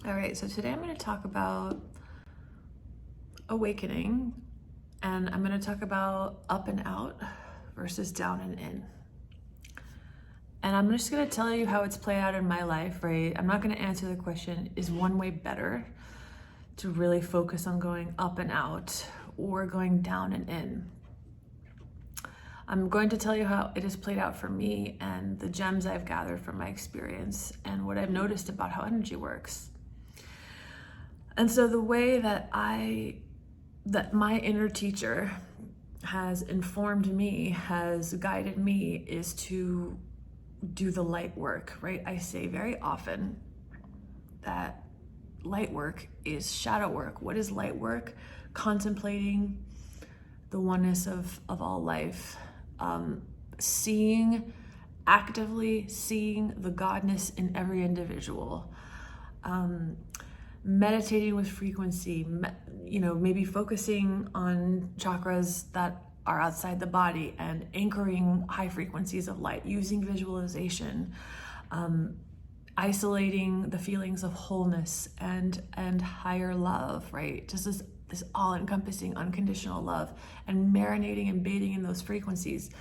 All right, so today I'm going to talk about awakening, and I'm going to talk about up and out versus down and in. And I'm just going to tell you how it's played out in my life, right? I'm not going to answer the question, is one way better to really focus on going up and out or going down and in? I'm going to tell you how it has played out for me and the gems I've gathered from my experience and what I've noticed about how energy works. And so the way that my inner teacher has informed me, has guided me, is to do the light work, right? I say very often that light work is shadow work. What is light work? Contemplating the oneness of all life, actively seeing the godness in every individual, meditating with frequency, maybe focusing on chakras that are outside the body and anchoring high frequencies of light, using visualization, isolating the feelings of wholeness and higher love, right? Just this all-encompassing unconditional love, and marinating and bathing in those frequencies.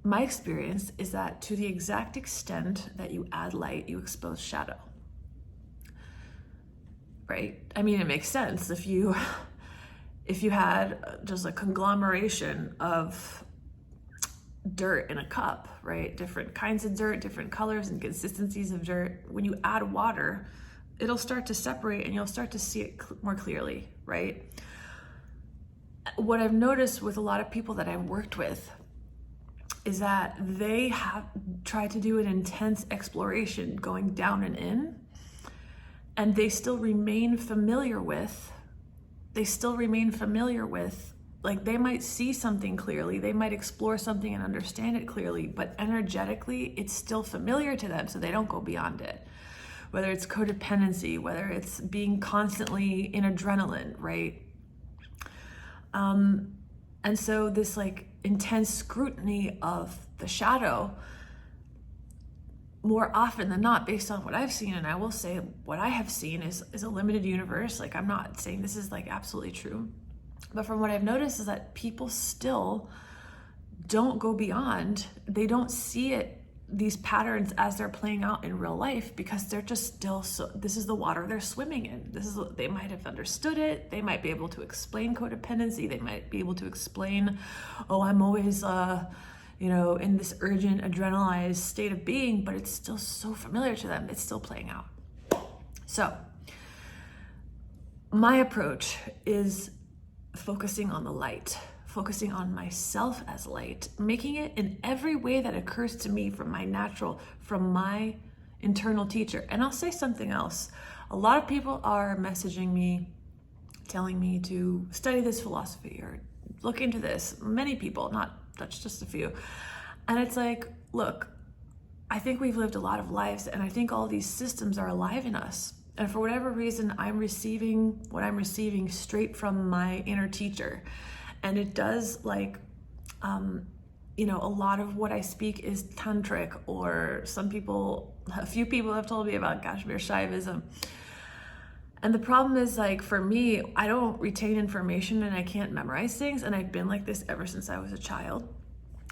My experience is that to the exact extent that you add light, you expose shadow. Right? I mean, it makes sense if you had just a conglomeration of dirt in a cup, right? Different kinds of dirt, different colors and consistencies of dirt. When you add water, it'll start to separate and you'll start to see it more clearly, right? What I've noticed with a lot of people that I've worked with is that they have tried to do an intense exploration going down and in, and they still remain familiar with, like they might see something clearly, they might explore something and understand it clearly, but energetically it's still familiar to them, so they don't go beyond it. Whether it's codependency, whether it's being constantly in adrenaline, right? And so this like intense scrutiny of the shadow, more often than not, based on what I've seen, and I will say what I have seen is a limited universe. Like, I'm not saying this is like absolutely true, but from what I've noticed is that people still don't go beyond. They don't see it, these patterns, as they're playing out in real life, because they're just still this is the water they're swimming in. They might have understood it. They might be able to explain codependency. They might be able to explain, oh, I'm always in this urgent, adrenalized state of being, but it's still so familiar to them. It's still playing out. So my approach is focusing on the light, focusing on myself as light, making it in every way that occurs to me from my internal teacher. And I'll say something else. A lot of people are messaging me, telling me to study this philosophy or look into this. Many people, that's just a few. And it's like, look, I think we've lived a lot of lives, and I think all these systems are alive in us. And for whatever reason, I'm receiving what I'm receiving straight from my inner teacher. And it does a lot of what I speak is tantric, or a few people have told me about Kashmir Shaivism. And the problem is, like, for me, I don't retain information and I can't memorize things. And I've been like this ever since I was a child.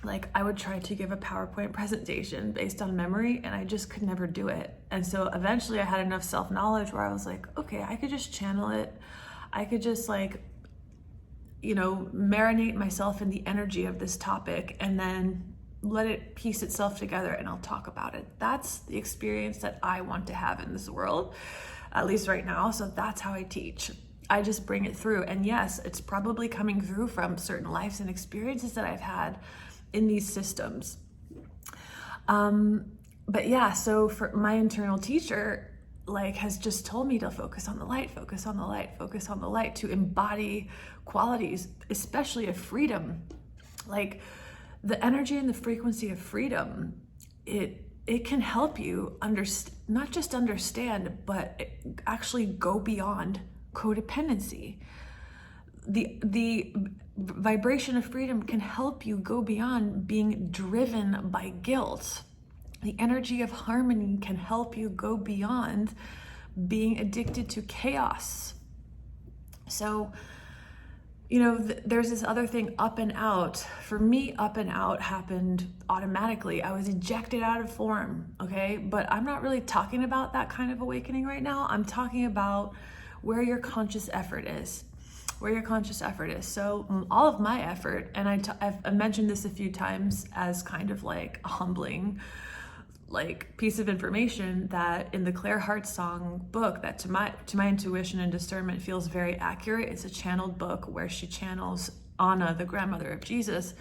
Like, I would try to give a PowerPoint presentation based on memory, and I just could never do it. And so eventually I had enough self-knowledge where I was like, okay, I could just channel it. I could just marinate myself in the energy of this topic and then let it piece itself together, and I'll talk about it. That's the experience that I want to have in this world, at least right now. So that's how I teach. I just bring it through. And yes, it's probably coming through from certain lives and experiences that I've had in these systems. But yeah, so for my internal teacher, has just told me to focus on the light, focus on the light, focus on the light, to embody qualities, especially of freedom. Like, the energy and the frequency of freedom, it can help you not just understand, but actually go beyond codependency. The vibration of freedom can help you go beyond being driven by guilt. The energy of harmony can help you go beyond being addicted to chaos. So, you know, there's this other thing, up and out. For me, up and out happened automatically. I was ejected out of form, okay? But I'm not really talking about that kind of awakening right now. I'm talking about where your conscious effort is. Where your conscious effort is. So all of my effort, and I've mentioned this a few times as kind of like a humbling like piece of information, that in the Claire Hart song book, that to my intuition and discernment feels very accurate. It's a channeled book where she channels Anna, the grandmother of Jesus.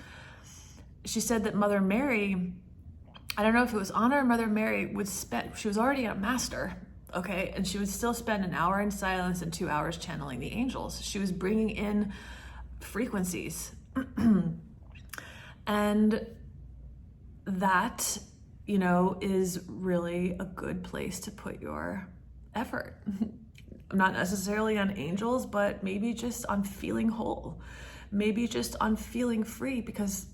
She said that Mother Mary, I don't know if it was Anna or Mother Mary, she was already a master, okay, and she would still spend an hour in silence and 2 hours channeling the angels. She was bringing in frequencies. And that, you know, is really a good place to put your effort. Not necessarily on angels, but maybe just on feeling whole, maybe just on feeling free. Because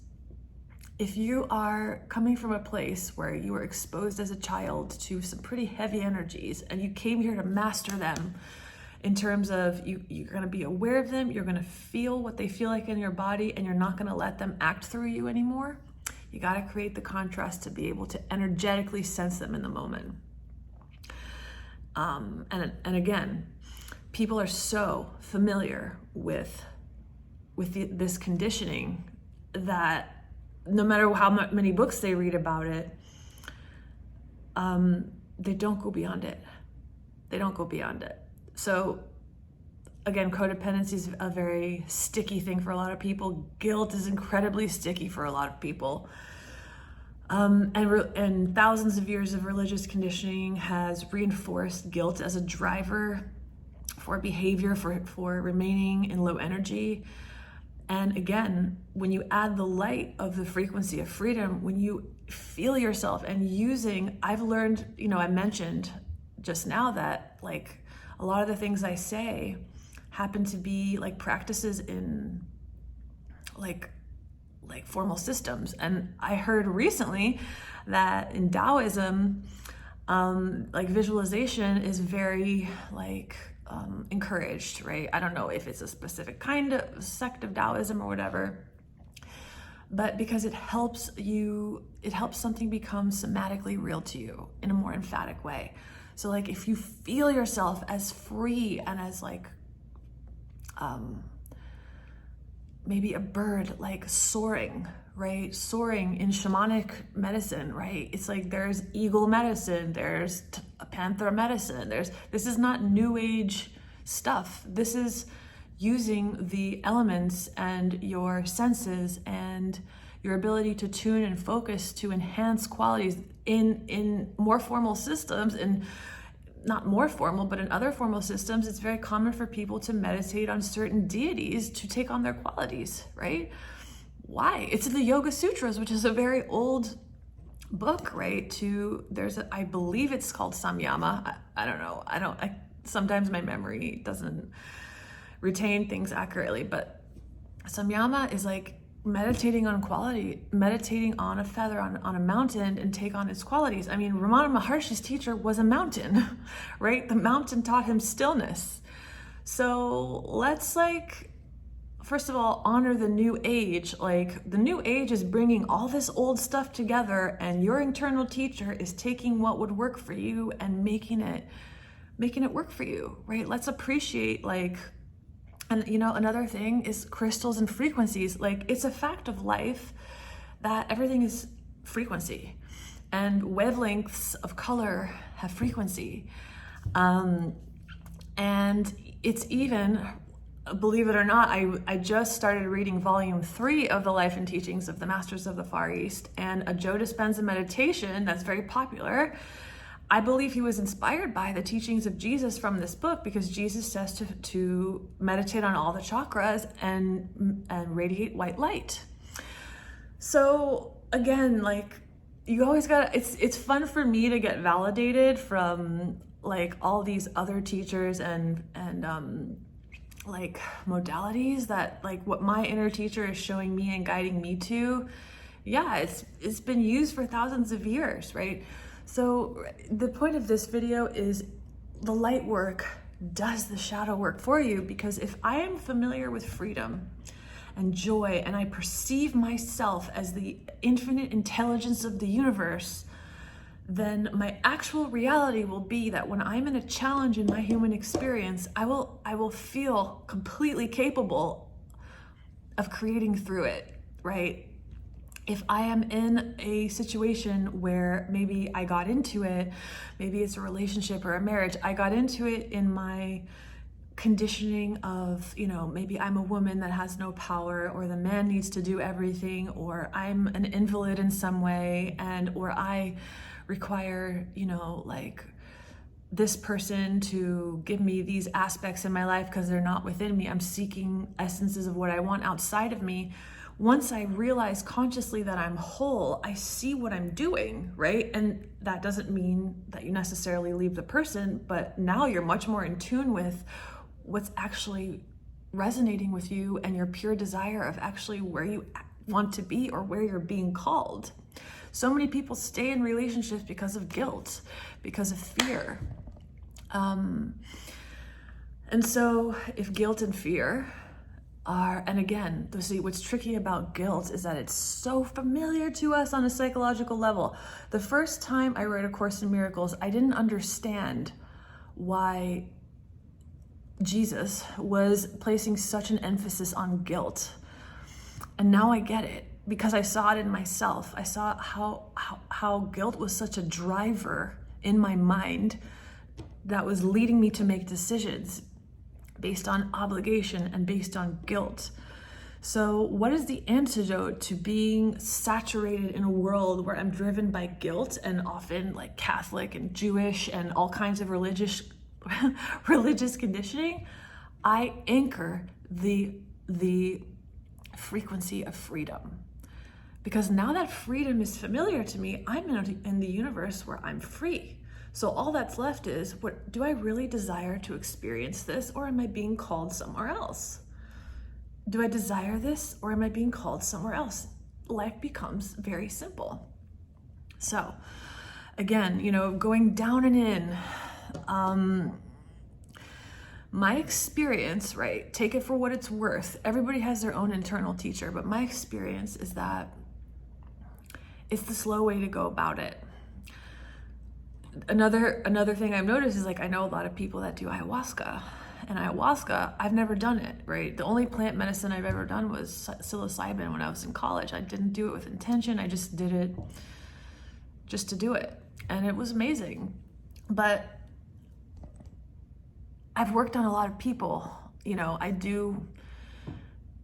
if you are coming from a place where you were exposed as a child to some pretty heavy energies, and you came here to master them in terms of you're going to be aware of them, you're going to feel what they feel like in your body, and you're not going to let them act through you anymore. You got to create the contrast to be able to energetically sense them in the moment. And again, people are so familiar with this conditioning that no matter how many books they read about it, they don't go beyond it. They don't go beyond it. So again, codependency is a very sticky thing for a lot of people. Guilt is incredibly sticky for a lot of people. And thousands of years of religious conditioning has reinforced guilt as a driver for behavior, for remaining in low energy. And again, when you add the light of the frequency of freedom, when you feel yourself and using, I've learned, you know, I mentioned just now that like a lot of the things I say happen to be like practices in like formal systems. And I heard recently that in Taoism, like visualization is very like encouraged, right? I don't know if it's a specific kind of sect of Taoism or whatever, but because it helps something become somatically real to you in a more emphatic way. So like if you feel yourself as free and as like maybe a bird, like soaring, right? Soaring in shamanic medicine, right? It's like there's eagle medicine, there's a panther medicine, this is not new age stuff. This is using the elements and your senses and your ability to tune and focus to enhance qualities in more formal systems. And not more formal, but in other formal systems, it's very common for people to meditate on certain deities to take on their qualities, right? Why? It's in the Yoga Sutras, which is a very old book, right? I believe it's called Samyama. I don't know. Sometimes my memory doesn't retain things accurately, but Samyama is like meditating on quality, meditating on a feather on a mountain and take on its qualities. I mean, Ramana Maharshi's teacher was a mountain, right? The mountain taught him stillness. So let's like, first of all, honor the new age. Like the new age is bringing all this old stuff together, and your internal teacher is taking what would work for you and making it work for you, right? Let's appreciate like. And you know, another thing is crystals and frequencies. Like it's a fact of life that everything is frequency, and wavelengths of color have frequency. And it's even, believe it or not, I just started reading volume 3 of the Life and Teachings of the Masters of the Far East, and a Joe Dispenza meditation that's very popular. I believe he was inspired by the teachings of Jesus from this book, because Jesus says to meditate on all the chakras and radiate white light. So again, like you always gotta, it's fun for me to get validated from like all these other teachers and like modalities that like what my inner teacher is showing me and guiding me to. Yeah, it's been used for thousands of years, right? So the point of this video is the light work does the shadow work for you, because if I am familiar with freedom and joy, and I perceive myself as the infinite intelligence of the universe, then my actual reality will be that when I'm in a challenge in my human experience, I will feel completely capable of creating through it, right? If I am in a situation where maybe I got into it, maybe it's a relationship or a marriage, I got into it in my conditioning of, maybe I'm a woman that has no power, or the man needs to do everything, or I'm an invalid in some way, or I require, like this person to give me these aspects in my life because they're not within me. I'm seeking essences of what I want outside of me. Once I realize consciously that I'm whole, I see what I'm doing, right? And that doesn't mean that you necessarily leave the person, but now you're much more in tune with what's actually resonating with you and your pure desire of actually where you want to be or where you're being called. So many people stay in relationships because of guilt, because of fear. And so if guilt and fear are, and again, see, what's tricky about guilt is that it's so familiar to us on a psychological level. The first time I read A Course in Miracles, I didn't understand why Jesus was placing such an emphasis on guilt. And now I get it, because I saw it in myself. I saw how guilt was such a driver in my mind that was leading me to make decisions based on obligation and based on guilt. So what is the antidote to being saturated in a world where I'm driven by guilt, and often like Catholic and Jewish and all kinds of religious conditioning? I anchor the frequency of freedom. Because now that freedom is familiar to me, I'm in the universe where I'm free. So all that's left is, what do I really desire to experience this, or am I being called somewhere else? Do I desire this, or am I being called somewhere else? Life becomes very simple. So again, going down and in, my experience, right? Take it for what it's worth. Everybody has their own internal teacher, but my experience is that it's the slow way to go about it. Another thing I've noticed is, like, I know a lot of people that do ayahuasca, and ayahuasca, I've never done it, right? The only plant medicine I've ever done was psilocybin when I was in college. I didn't do it with intention. I just did it just to do it. And it was amazing. But I've worked on a lot of people. I do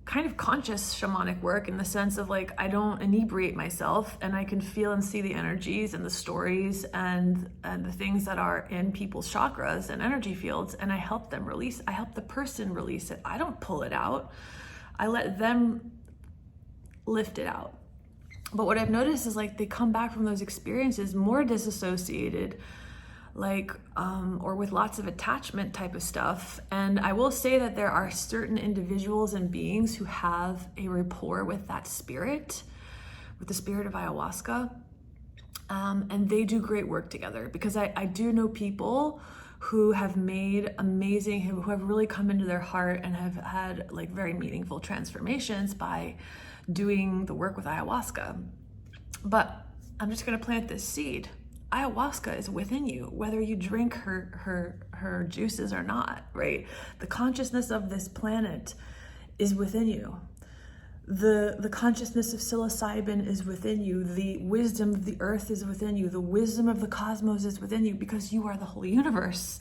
kind of conscious shamanic work in the sense of, like, I don't inebriate myself, and I can feel and see the energies and the stories and the things that are in people's chakras and energy fields, and I help them release. I help the person release it. I don't pull it out. I let them lift it out. But what I've noticed is, like, they come back from those experiences more disassociated, or with lots of attachment type of stuff. And I will say that there are certain individuals and beings who have a rapport with that spirit, with the spirit of ayahuasca. And they do great work together, because I do know people who have made amazing, who have really come into their heart and have had like very meaningful transformations by doing the work with ayahuasca. But I'm just gonna plant this seed. Ayahuasca is within you, whether you drink her juices or not, right? The consciousness of this planet is within you. The consciousness of psilocybin is within you. The wisdom of the earth is within you. The wisdom of the cosmos is within you, because you are the whole universe.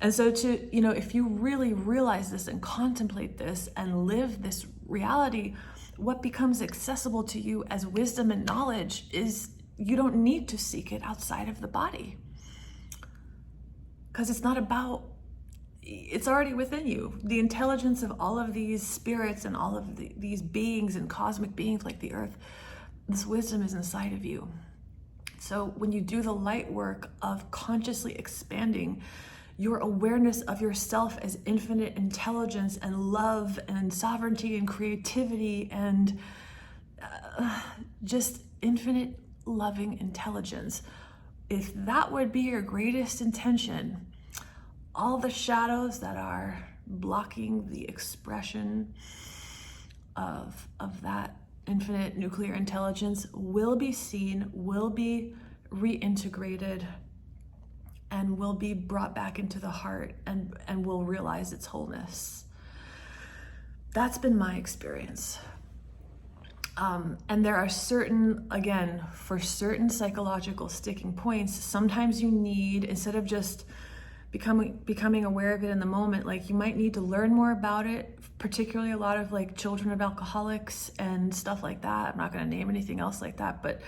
And so if you really realize this and contemplate this and live this reality, what becomes accessible to you as wisdom and knowledge is, you don't need to seek it outside of the body, because it's already within you. The intelligence of all of these spirits and all of these beings and cosmic beings like the earth, this wisdom is inside of you. So when you do the light work of consciously expanding your awareness of yourself as infinite intelligence and love and sovereignty and creativity and just infinite loving intelligence, if that would be your greatest intention, all the shadows that are blocking the expression of that infinite nuclear intelligence will be seen, will be reintegrated, and will be brought back into the heart, and will realize its wholeness. That's been my experience. And there are certain, again, for certain psychological sticking points, sometimes you need, instead of just becoming aware of it in the moment, like you might need to learn more about it, particularly a lot of like children of alcoholics and stuff like that. I'm not going to name anything else like that, but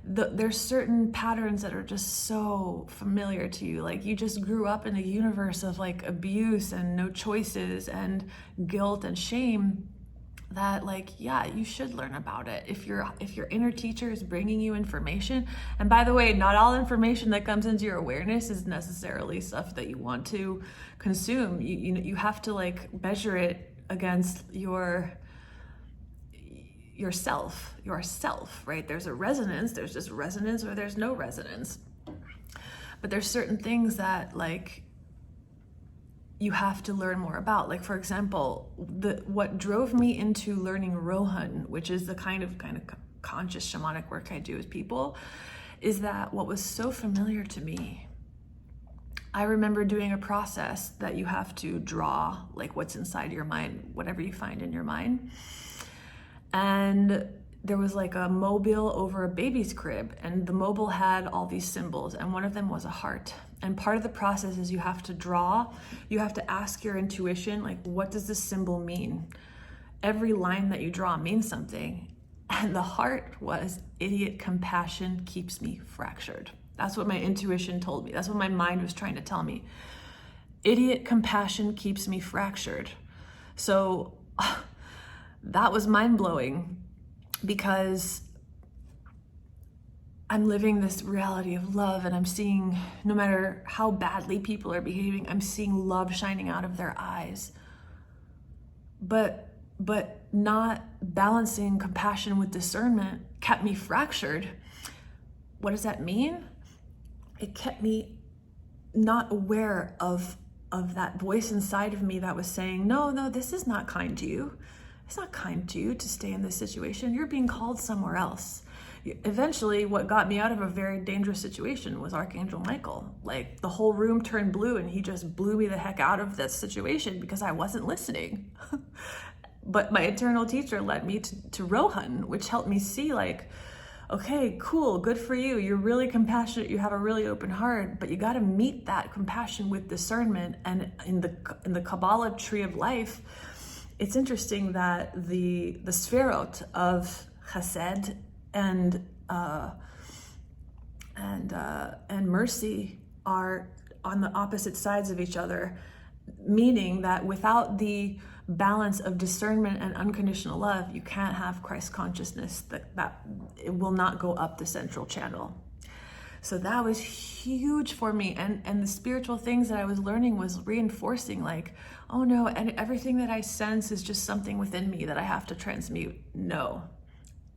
there's certain patterns that are just so familiar to you. Like you just grew up in a universe of like abuse and no choices and guilt and shame, that like, yeah, you should learn about it. If your inner teacher is bringing you information, and by the way, not all information that comes into your awareness is necessarily stuff that you want to consume. You have to like measure it against yourself, right? There's a resonance, there's just resonance or there's no resonance. But there's certain things that like you have to learn more about. Like for example, what drove me into learning Rohan, which is the kind of conscious shamanic work I do with people, is that what was so familiar to me, I remember doing a process that you have to draw like what's inside your mind, whatever you find in your mind. And there was like a mobile over a baby's crib, and the mobile had all these symbols, and one of them was a heart. And part of the process is you have to draw, you have to ask your intuition, like, what does this symbol mean? Every line that you draw means something. And the heart was, idiot compassion keeps me fractured. That's what my intuition told me. That's what my mind was trying to tell me. Idiot compassion keeps me fractured. So that was mind-blowing, because I'm living this reality of love, and I'm seeing, no matter how badly people are behaving, I'm seeing love shining out of their eyes. But not balancing compassion with discernment kept me fractured. What does that mean? It kept me not aware of that voice inside of me that was saying, no, this is not kind to you. It's not kind to you to stay in this situation. You're being called somewhere else. Eventually, what got me out of a very dangerous situation was Archangel Michael. Like, the whole room turned blue, and he just blew me the heck out of this situation because I wasn't listening. But my eternal teacher led me to Rohan, which helped me see, like, okay, cool, good for you. You're really compassionate. You have a really open heart, but you got to meet that compassion with discernment. And in the Kabbalah tree of life, it's interesting that the sferot of Chesed and mercy are on the opposite sides of each other, meaning that without the balance of discernment and unconditional love, you can't have Christ consciousness. That it will not go up the central channel. So that was huge for me, and the spiritual things that I was learning was reinforcing, like, oh no, and everything that I sense is just something within me that I have to transmute. No,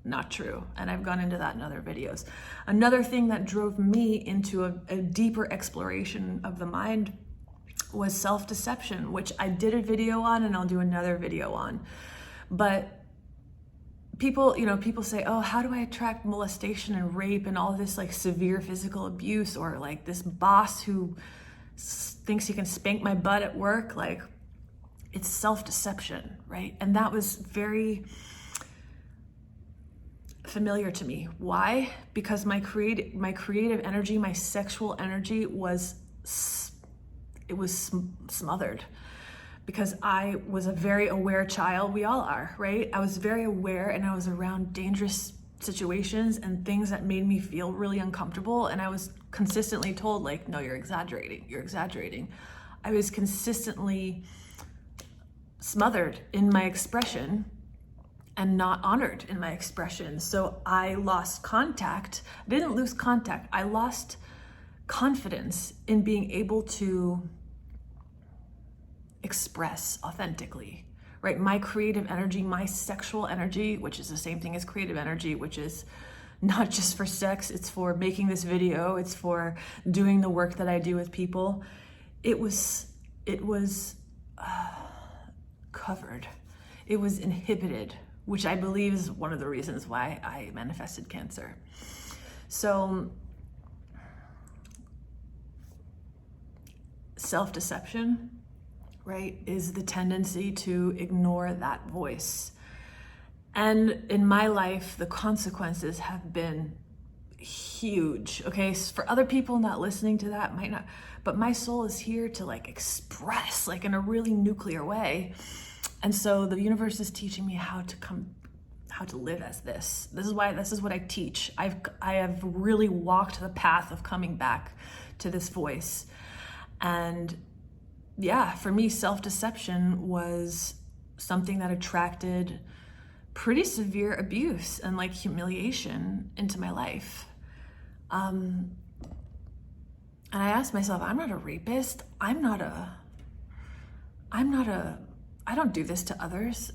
not true. And I've gone into that in other videos. Another thing that drove me into a deeper exploration of the mind was self-deception, which I did a video on, and I'll do another video on. But people say, oh, how do I attract molestation and rape and all this like severe physical abuse, or like this boss who thinks he can spank my butt at work? Like, it's self-deception, right? And that was very familiar to me. Why? Because my creative energy, my sexual energy was smothered. Because I was a very aware child. We all are, right? I was very aware, and I was around dangerous situations and things that made me feel really uncomfortable. And I was consistently told, like, no, you're exaggerating. I was consistently smothered in my expression and not honored in my expression. So I lost contact. I didn't lose contact. I lost confidence in being able to express authentically, right? My creative energy, my sexual energy, which is the same thing as creative energy, which is not just for sex, it's for making this video, it's for doing the work that I do with people. It was it was covered. It was inhibited, which I believe is one of the reasons why I manifested cancer. So self-deception, right, is the tendency to ignore that voice. And in my life, the consequences have been huge. Okay, so for other people not listening to that might not, but my soul is here to like express like in a really nuclear way. And so the universe is teaching me how to live as this. This is what I teach. I have really walked the path of coming back to this voice. And yeah, for me, self-deception was something that attracted pretty severe abuse and like humiliation into my life. And I asked myself, I'm not a rapist. I don't do this to others.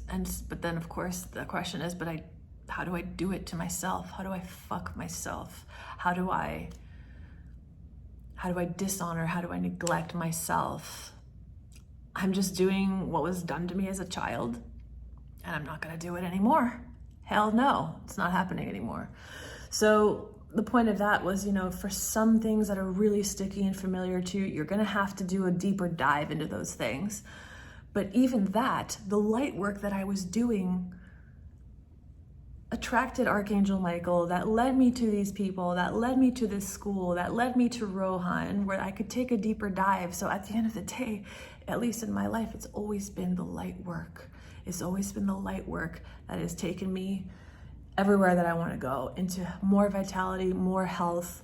But then of course the question is, how do I do it to myself? How do I fuck myself? How do I dishonor? How do I neglect myself? I'm just doing what was done to me as a child, and I'm not gonna do it anymore. Hell no, it's not happening anymore. So the point of that was, for some things that are really sticky and familiar to you, you're gonna have to do a deeper dive into those things. But even that, the light work that I was doing attracted Archangel Michael, that led me to these people, that led me to this school, that led me to Rohan, where I could take a deeper dive. So at the end of the day, at least in my life, it's always been the light work. It's always been the light work that has taken me everywhere that I want to go, into more vitality, more health,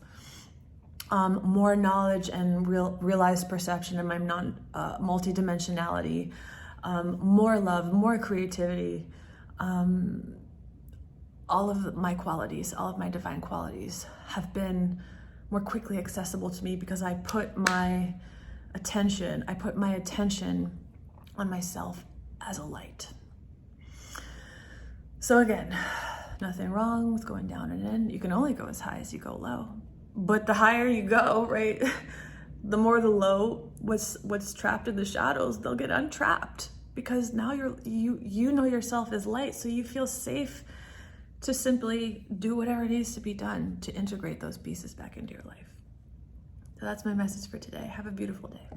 more knowledge and realized perception in my multidimensionality, more love, more creativity, all of my qualities, all of my divine qualities have been more quickly accessible to me because I put my attention on myself as a light. So again, nothing wrong with going down and in. You can only go as high as you go low. But the higher you go, right, the more the low, what's trapped in the shadows, they'll get untrapped, because now you know yourself as light, so you feel safe to simply do whatever needs to be done to integrate those pieces back into your life. So that's my message for today. Have a beautiful day.